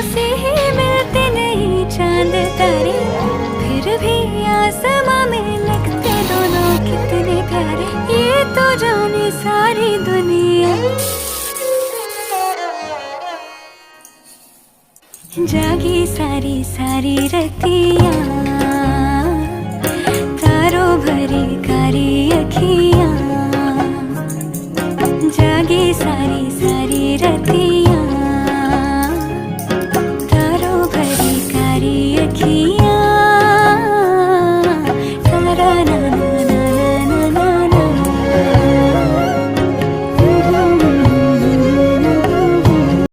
से ही मिलते नहीं चांद तारे, फिर भी आसमां में लगते दोनों कितने प्यारे। ये तो जाने सारी दुनिया, जागी सारी सारी रतियाँ, तारों भरी कारी अखियाँ, जागी सारी सारी रतियाँ।